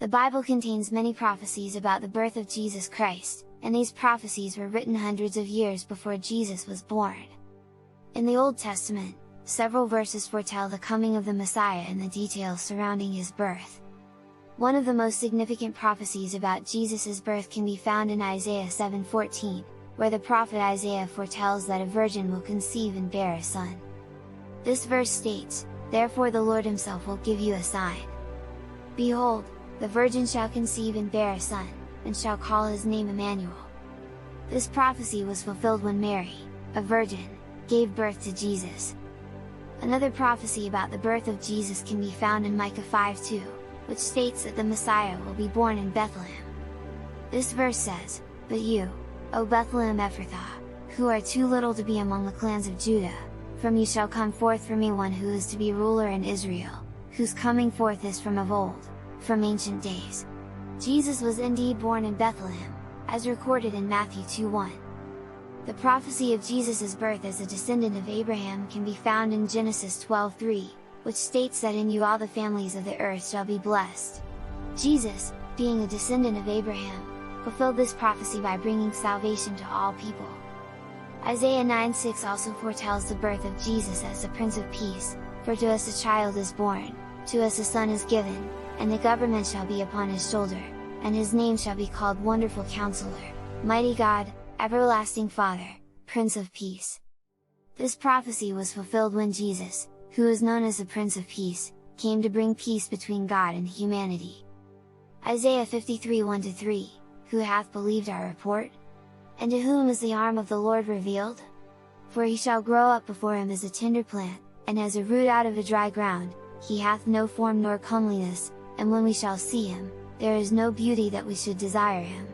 The Bible contains many prophecies about the birth of Jesus Christ, and these prophecies were written hundreds of years before Jesus was born. In the Old Testament, several verses foretell the coming of the Messiah and the details surrounding his birth. One of the most significant prophecies about Jesus' birth can be found in Isaiah 7:14, where the prophet Isaiah foretells that a virgin will conceive and bear a son. This verse states, "Therefore the Lord himself will give you a sign. Behold, the virgin shall conceive and bear a son, and shall call his name Emmanuel." This prophecy was fulfilled when Mary, a virgin, gave birth to Jesus. Another prophecy about the birth of Jesus can be found in Micah 5:2, which states that the Messiah will be born in Bethlehem. This verse says, "But you, O Bethlehem Ephrathah, who are too little to be among the clans of Judah, from you shall come forth for me one who is to be ruler in Israel, whose coming forth is from of old, from ancient days." Jesus was indeed born in Bethlehem, as recorded in Matthew 2:1. The prophecy of Jesus' birth as a descendant of Abraham can be found in Genesis 12:3, which states that in you all the families of the earth shall be blessed. Jesus, being a descendant of Abraham, fulfilled this prophecy by bringing salvation to all people. Isaiah 9:6 also foretells the birth of Jesus as the Prince of Peace, "For to us a child is born, to us a son is given, and the government shall be upon his shoulder, and his name shall be called Wonderful Counselor, Mighty God, Everlasting Father, Prince of Peace." This prophecy was fulfilled when Jesus, who is known as the Prince of Peace, came to bring peace between God and humanity. Isaiah 53:1-3, "Who hath believed our report? And to whom is the arm of the Lord revealed? For he shall grow up before him as a tender plant, and as a root out of a dry ground, he hath no form nor comeliness, and when we shall see him, there is no beauty that we should desire him.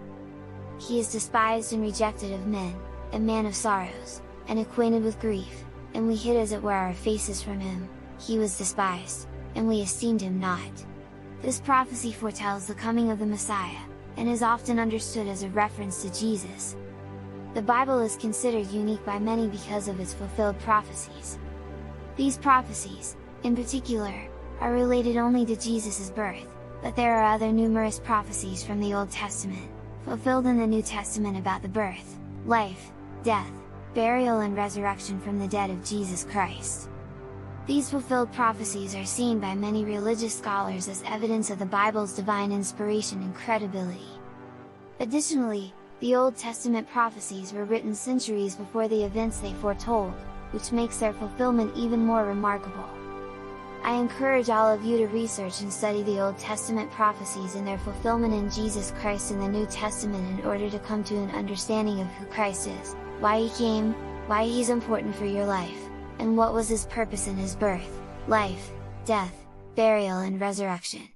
He is despised and rejected of men, a man of sorrows, and acquainted with grief, and we hid as it were our faces from him, he was despised, and we esteemed him not." This prophecy foretells the coming of the Messiah, and is often understood as a reference to Jesus. The Bible is considered unique by many because of its fulfilled prophecies. These prophecies, in particular, are related only to Jesus' birth, but there are other numerous prophecies from the Old Testament, fulfilled in the New Testament about the birth, life, death, burial and resurrection from the dead of Jesus Christ. These fulfilled prophecies are seen by many religious scholars as evidence of the Bible's divine inspiration and credibility. Additionally, the Old Testament prophecies were written centuries before the events they foretold, which makes their fulfillment even more remarkable. I encourage all of you to research and study the Old Testament prophecies and their fulfillment in Jesus Christ in the New Testament in order to come to an understanding of who Christ is, why he came, why he's important for your life, and what was his purpose in his birth, life, death, burial and resurrection.